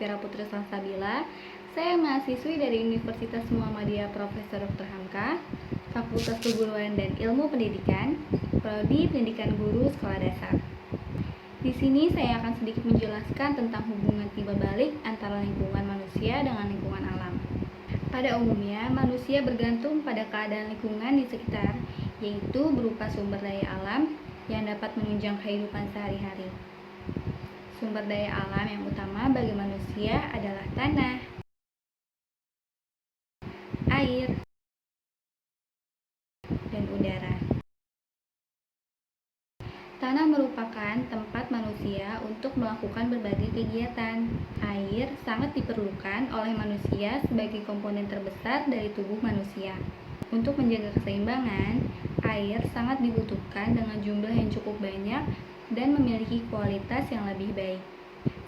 Vera Putri Salsabila. Saya mahasiswi dari Universitas Muhammadiyah Profesor Dr. Hamka, Fakultas Keguruan dan Ilmu Pendidikan, Prodi Pendidikan Guru Sekolah Dasar. Di sini saya akan sedikit menjelaskan tentang hubungan timbal balik antara lingkungan manusia dengan lingkungan alam. Pada umumnya, manusia bergantung pada keadaan lingkungan di sekitar, yaitu berupa sumber daya alam yang dapat menunjang kehidupan sehari-hari. Sumber daya alam yang utama bagi manusia adalah tanah, air, dan udara. Tanah merupakan tempat manusia untuk melakukan berbagai kegiatan. Air sangat diperlukan oleh manusia sebagai komponen terbesar dari tubuh manusia. Untuk menjaga keseimbangan, air sangat dibutuhkan dengan jumlah yang cukup banyak dan memiliki kualitas yang lebih baik.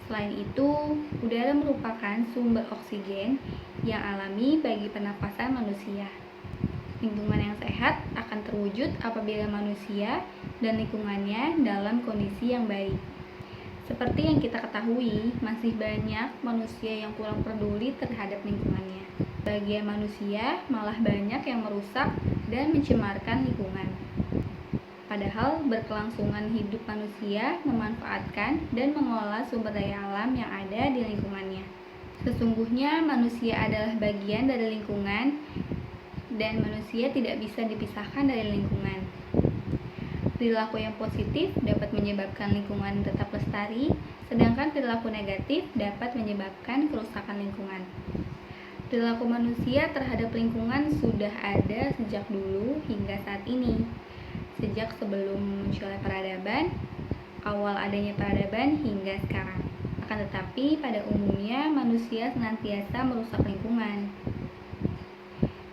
Selain itu, udara merupakan sumber oksigen yang alami bagi pernapasan manusia. Lingkungan yang sehat akan terwujud apabila manusia dan lingkungannya dalam kondisi yang baik. Seperti yang kita ketahui, masih banyak manusia yang kurang peduli terhadap lingkungannya. Bagian manusia malah banyak yang merusak dan mencemarkan lingkungan. Padahal berkelangsungan hidup manusia memanfaatkan dan mengolah sumber daya alam yang ada di lingkungannya. Sesungguhnya manusia adalah bagian dari lingkungan dan manusia tidak bisa dipisahkan dari lingkungan. Perilaku yang positif dapat menyebabkan lingkungan tetap lestari, sedangkan perilaku negatif dapat menyebabkan kerusakan lingkungan. Perilaku manusia terhadap lingkungan sudah ada sejak dulu hingga saat ini. Sejak sebelum munculnya peradaban, awal adanya peradaban hingga sekarang. Akan tetapi pada umumnya manusia senantiasa merusak lingkungan.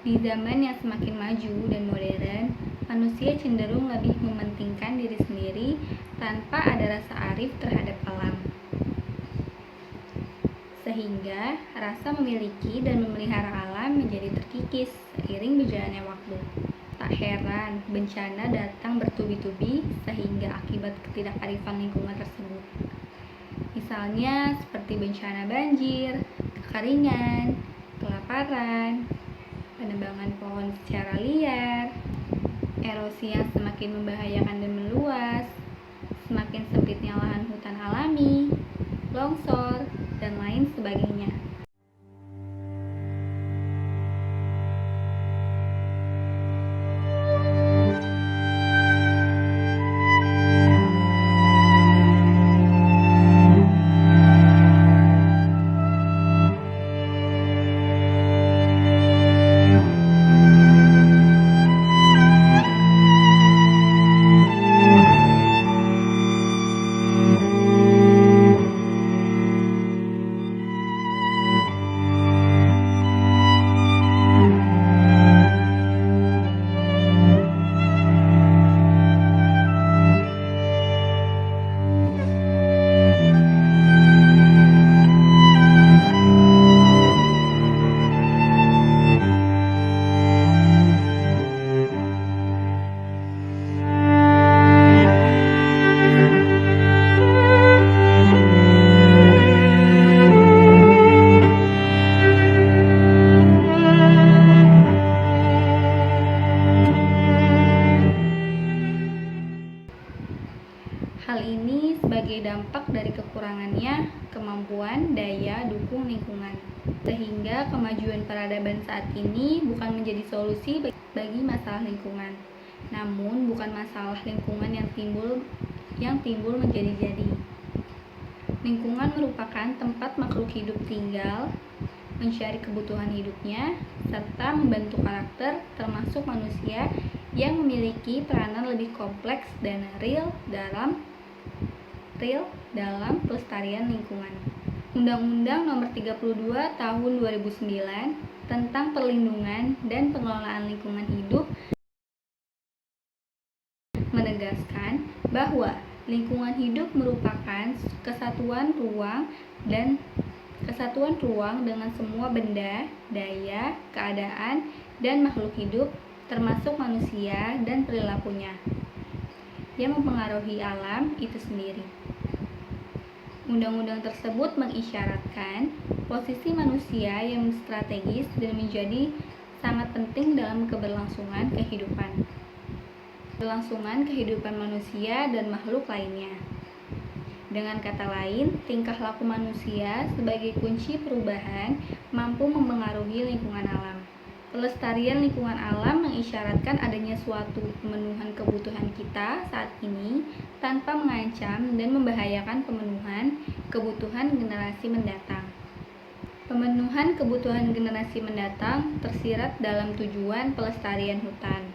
Di zaman yang semakin maju dan modern, manusia cenderung lebih mementingkan diri sendiri tanpa ada rasa arif terhadap alam. Sehingga rasa memiliki dan memelihara alam menjadi terkikis seiring berjalannya waktu. Tak heran bencana datang bertubi-tubi sehingga akibat ketidakarifan lingkungan tersebut. Misalnya seperti bencana banjir, kekeringan, kelaparan, penebangan pohon secara liar, erosi yang semakin membahayakan dan meluas, semakin sempitnya lahan hutan alami, longsor, dan lain sebagainya. Hal ini sebagai dampak dari kekurangannya kemampuan daya dukung lingkungan. Sehingga kemajuan peradaban saat ini bukan menjadi solusi bagi masalah lingkungan, namun bukan masalah lingkungan yang timbul menjadi-jadi. Lingkungan merupakan tempat makhluk hidup tinggal, mencari kebutuhan hidupnya, serta membentuk karakter termasuk manusia yang memiliki peranan lebih kompleks dan real dalam pelestarian lingkungan. Undang-Undang Nomor 32 Tahun 2009 tentang Perlindungan dan Pengelolaan Lingkungan Hidup menegaskan bahwa lingkungan hidup merupakan kesatuan ruang dengan semua benda, daya, keadaan, dan makhluk hidup termasuk manusia dan perilakunya yang mempengaruhi alam itu sendiri. Undang-undang tersebut mengisyaratkan posisi manusia yang strategis dan menjadi sangat penting dalam keberlangsungan kehidupan manusia dan makhluk lainnya. Dengan kata lain, tingkah laku manusia sebagai kunci perubahan mampu mempengaruhi lingkungan alam. Pelestarian lingkungan alam mengisyaratkan adanya suatu pemenuhan kebutuhan kita saat ini tanpa mengancam dan membahayakan pemenuhan kebutuhan generasi mendatang. Pemenuhan kebutuhan generasi mendatang tersirat dalam tujuan pelestarian hutan.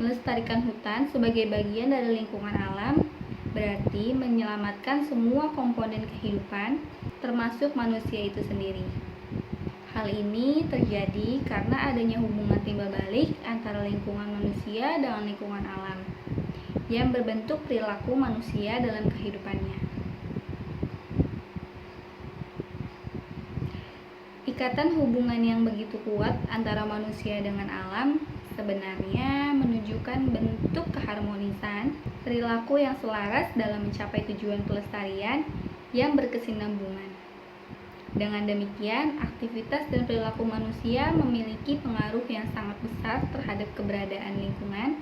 Melestarikan hutan sebagai bagian dari lingkungan alam berarti menyelamatkan semua komponen kehidupan, termasuk manusia itu sendiri. Hal ini terjadi karena adanya hubungan timbal balik antara lingkungan manusia dengan lingkungan alam, yang berbentuk perilaku manusia dalam kehidupannya. Ikatan hubungan yang begitu kuat antara manusia dengan alam sebenarnya menunjukkan bentuk keharmonisan perilaku yang selaras dalam mencapai tujuan pelestarian yang berkesinambungan. Dengan demikian, aktivitas dan perilaku manusia memiliki pengaruh yang sangat besar terhadap keberadaan lingkungan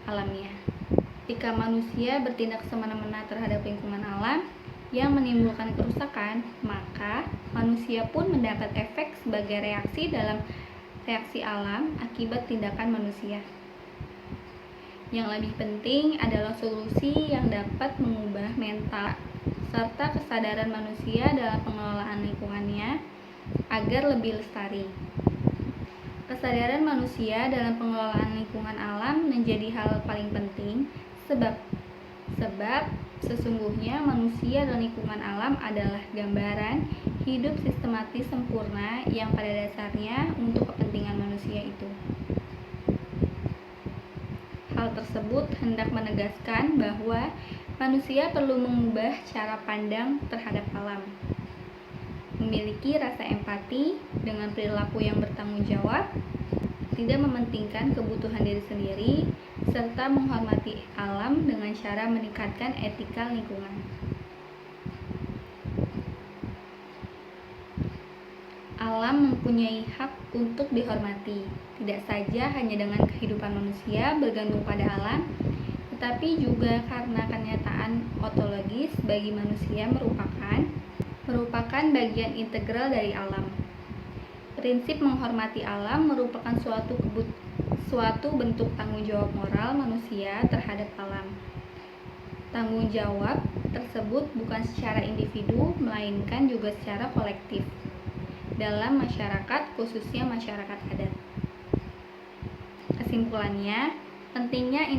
alamnya. Ketika manusia bertindak semena-mena terhadap lingkungan alam yang menimbulkan kerusakan, maka manusia pun mendapat efek sebagai reaksi dalam reaksi alam akibat tindakan manusia. Yang lebih penting adalah solusi yang dapat mengubah mental serta kesadaran manusia dalam pengelolaan lingkungannya agar lebih lestari. Kesadaran manusia dalam pengelolaan lingkungan alam menjadi hal paling penting sebab sesungguhnya manusia dan lingkungan alam adalah gambaran hidup sistematis sempurna yang pada dasarnya untuk kepentingan manusia itu. Hal tersebut hendak menegaskan bahwa manusia perlu mengubah cara pandang terhadap alam, memiliki rasa empati dengan perilaku yang bertanggung jawab, tidak mementingkan kebutuhan diri sendiri, serta menghormati alam dengan cara meningkatkan etika lingkungan. Alam mempunyai hak untuk dihormati, tidak saja hanya dengan kehidupan manusia bergantung pada alam, tetapi juga karena kenyataan ontologis bagi manusia merupakan bagian integral dari alam. Prinsip menghormati alam merupakan suatu bentuk tanggung jawab moral manusia terhadap alam. Tanggung jawab tersebut bukan secara individu, melainkan juga secara kolektif dalam masyarakat, khususnya masyarakat adat. Kesimpulannya, pentingnya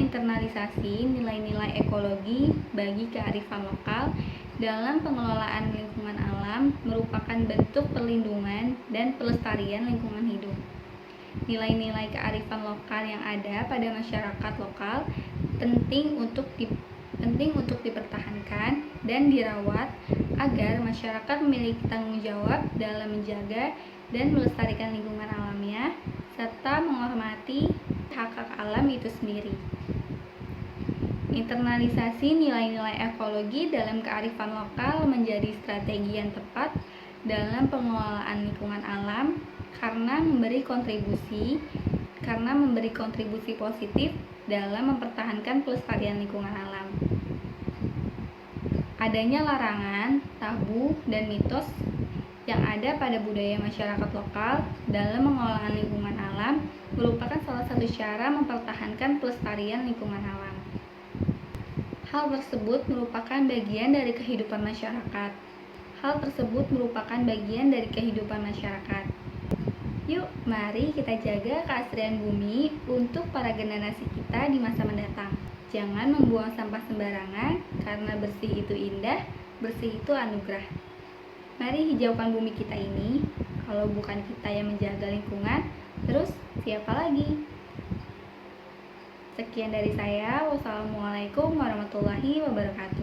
internalisasi nilai-nilai ekologi bagi kearifan lokal dalam pengelolaan lingkungan alam merupakan bentuk perlindungan dan pelestarian lingkungan hidup. Nilai-nilai kearifan lokal yang ada pada masyarakat lokal penting untuk dipertahankan dan dirawat agar masyarakat memiliki tanggung jawab dalam menjaga dan melestarikan lingkungan alamnya serta menghormati hak-hak alam itu sendiri. Internalisasi nilai-nilai ekologi dalam kearifan lokal menjadi strategi yang tepat dalam pengelolaan lingkungan alam karena memberi kontribusi positif dalam mempertahankan pelestarian lingkungan alam. Adanya larangan, tabu, dan mitos yang ada pada budaya masyarakat lokal dalam pengelolaan lingkungan alam merupakan salah satu cara mempertahankan pelestarian lingkungan alam. Hal tersebut merupakan bagian dari kehidupan masyarakat. Yuk, mari kita jaga keasrian bumi untuk para generasi kita di masa mendatang. Jangan membuang sampah sembarangan, karena bersih itu indah, bersih itu anugerah. Mari hijaukan bumi kita ini. Kalau bukan kita yang menjaga lingkungan, terus siapa lagi? Sekian dari saya. Wassalamualaikum warahmatullahi wabarakatuh.